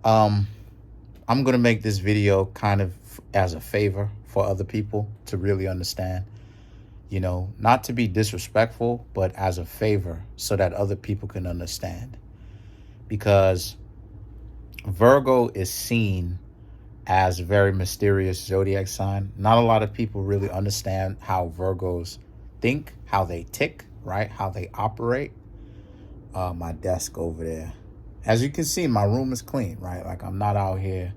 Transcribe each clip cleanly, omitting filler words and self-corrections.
Um, I'm going to make this video kind of as a favor for other people to really understand, not to be disrespectful, but as a favor so that other people can understand. Because Virgo is seen as a very mysterious zodiac sign. Not a lot of people really understand how Virgos think, how they tick, right? How they operate. My desk over there. As you can see, my room is clean, right? Like, I'm not out here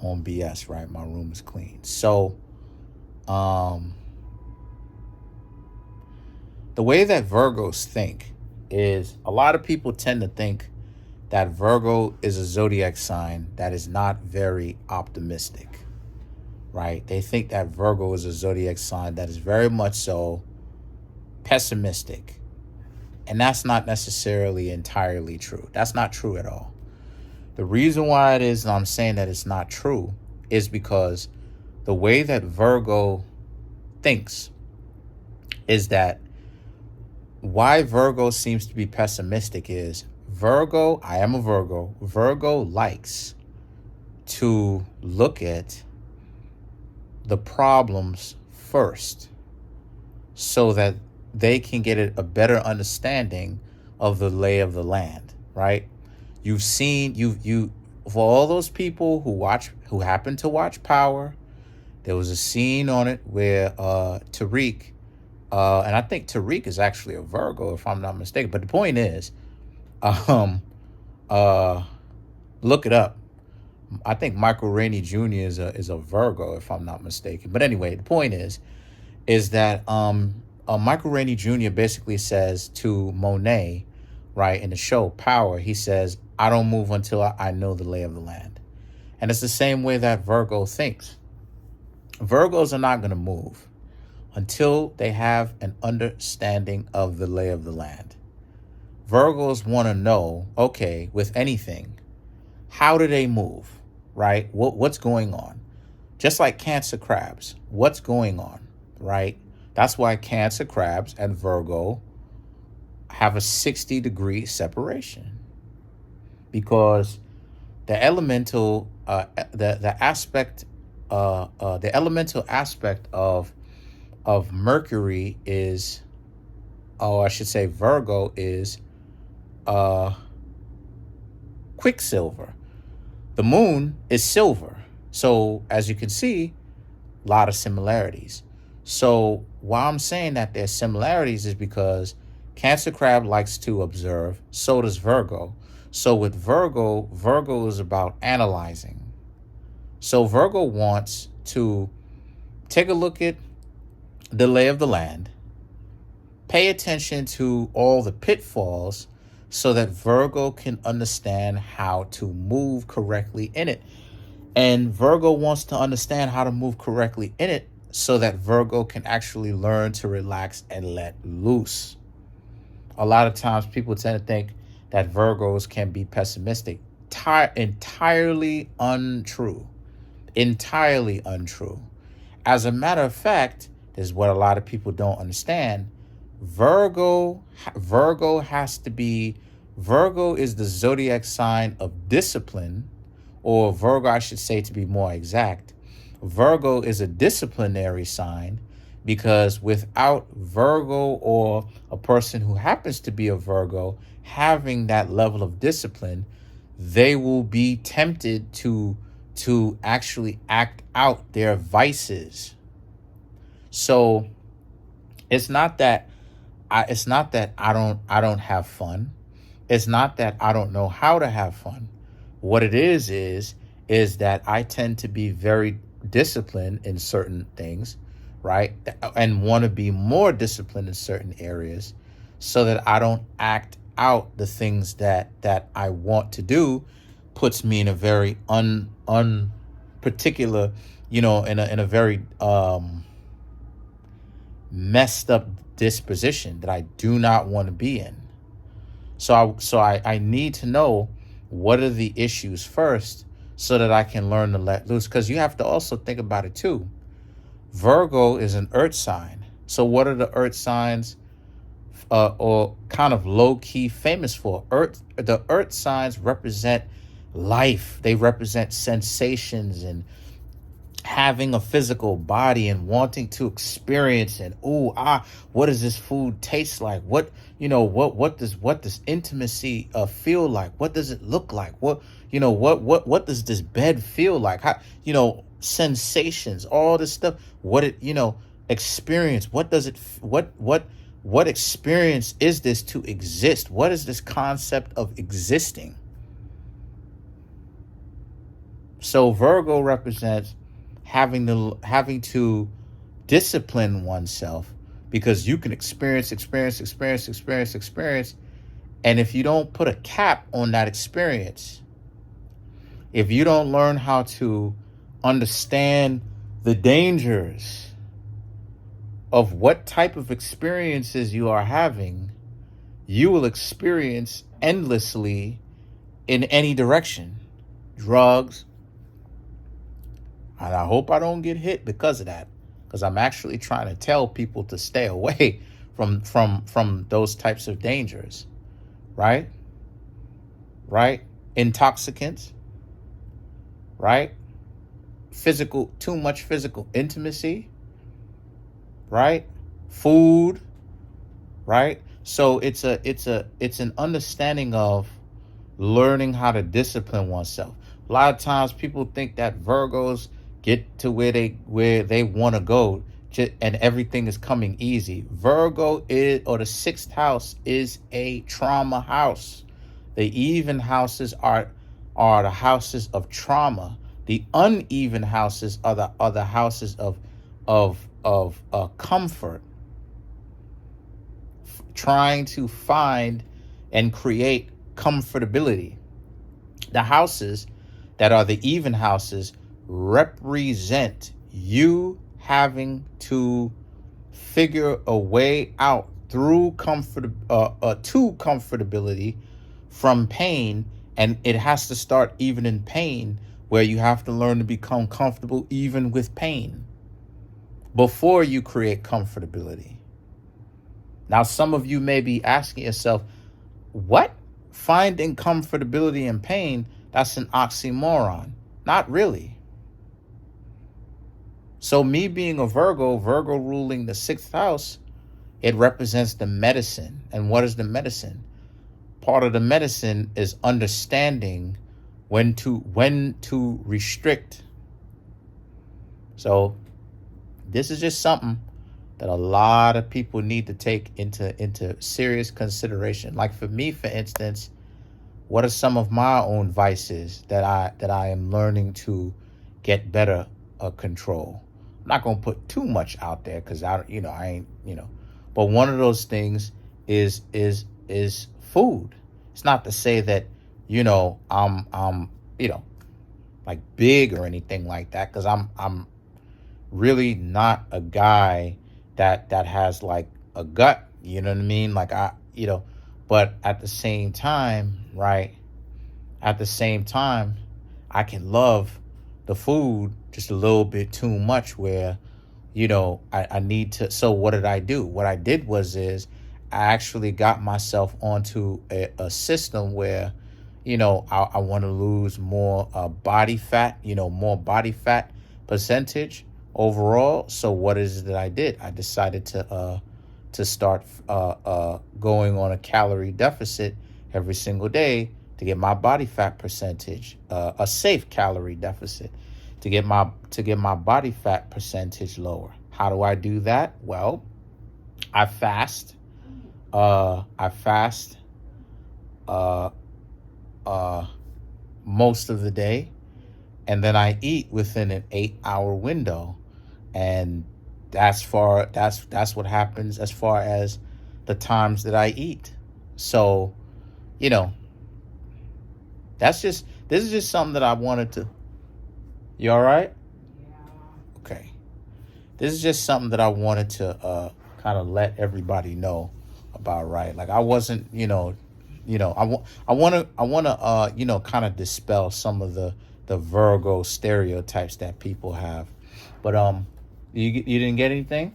on BS, right? My room is clean. So, the way that Virgos think is, a lot of people tend to think that Virgo is a zodiac sign that is not very optimistic, right? They think that Virgo is a zodiac sign that is very much so pessimistic. And that's not necessarily entirely true. That's not true at all. The reason why it is I'm saying that it's not true is because the way that Virgo thinks is that why Virgo seems to be pessimistic is Virgo, I am a Virgo, Virgo likes to look at the problems first so that they can get a better understanding of the lay of the land, right? You've seen, for all those people who happen to watch Power, there was a scene on it where Tariq, and I think Tariq is actually a Virgo, if I'm not mistaken. But the point is, look it up. I think Michael Rainey Jr. is a Virgo, if I'm not mistaken. But anyway, the point is that Michael Rainey Jr. basically says to Monet, right, in the show Power, he says, I don't move until I know the lay of the land. And it's the same way that Virgo thinks. Virgos are not going to move until they have an understanding of the lay of the land. Virgos want to know, okay, with anything, how do they move, right? What's going on? Just like Cancer crabs, what's going on, right? That's why Cancer crabs and Virgo have a 60-degree separation, because the elemental the elemental aspect of Mercury is, or I should say Virgo is Quicksilver. The moon is silver. So as you can see, a lot of similarities. So why I'm saying that there's similarities is because Cancer crab likes to observe, so does Virgo. So with Virgo, Virgo is about analyzing. So Virgo wants to take a look at the lay of the land, pay attention to all the pitfalls so that Virgo can understand how to move correctly in it. And Virgo wants to understand how to move correctly in it so that Virgo can actually learn to relax and let loose. A lot of times people tend to think that Virgos can be pessimistic. Entirely untrue. Entirely untrue. As a matter of fact, this is what a lot of people don't understand. Virgo is the zodiac sign of discipline, or Virgo, I should say, to be more exact. Virgo is a disciplinary sign, because without Virgo, or a person who happens to be a Virgo, having that level of discipline, they will be tempted to actually act out their vices. So it's not that I don't have fun. It's not that I don't know how to have fun. What it is that I tend to be very disciplined in certain things, right? And want to be more disciplined in certain areas so that I don't act out the things that I want to do. Puts me in a very particular, in a very messed up disposition that I do not want to be in. So I need to know what are the issues first so that I can learn to let loose. Because you have to also think about it too. Virgo is an earth sign. So what are the earth signs or kind of low-key famous for? The earth signs represent life. They represent sensations and having a physical body and wanting to experience and what does this food taste like? What does intimacy feel like? What does it look like? What does this bed feel like? How, sensations, all this stuff. Experience. What does it what experience is this to exist? What is this concept of existing? So Virgo represents having to discipline oneself, because you can experience. And if you don't put a cap on that experience, if you don't learn how to understand the dangers of what type of experiences you are having, you will experience endlessly in any direction. Drugs. And I hope I don't get hit because of that, because I'm actually trying to tell people to stay away from those types of dangers, right? Intoxicants, right? Too much physical intimacy, right? Food, right? So it's an understanding of learning how to discipline oneself. A lot of times people think that Virgos get to where they want to go and everything is coming easy. Virgo or the sixth house is a trauma house. The even houses are the houses of trauma. The uneven houses are the houses of comfort. Trying to find and create comfortability. The houses that are the even houses represent you having to figure a way out through to comfortability from pain, and it has to start even in pain, where you have to learn to become comfortable even with pain before you create comfortability. Now, some of you may be asking yourself, what? Finding comfortability in pain, that's an oxymoron. Not really. So me being a Virgo ruling the sixth house, it represents the medicine. And what is the medicine? Part of the medicine is understanding when to restrict. So this is just something that a lot of people need to take into serious consideration. Like for me, for instance, what are some of my own vices that I am learning to get better control? I'm not gonna put too much out there because I ain't. But one of those things is food. It's not to say that I'm like big or anything like that, because I'm really not a guy that has like a gut. You know what I mean? Like but at the same time, right? At the same time, I can love the food just a little bit too much, where I need to. So what did I do? What I did I actually got myself onto a system where I want to lose more body fat, more body fat percentage overall. So what is it that I did? I decided to start going on a calorie deficit every single day to get my body fat percentage, a safe calorie deficit, to get my body fat percentage lower. How do I do that? Well, I fast. Most of the day, and then I eat within an 8-hour window, and that's what happens as far as the times that I eat. So, this is just something that I wanted to. You all right? Yeah. Okay. This is just something that I wanted to kind of let everybody know about, right? Like I wasn't, I want to kind of dispel some of the Virgo stereotypes that people have. But you didn't get anything?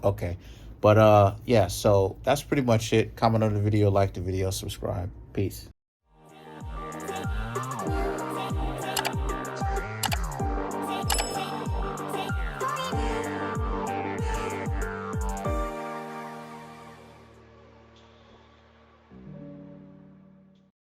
Okay. But yeah, so that's pretty much it. Comment on the video, like the video, subscribe. Peace.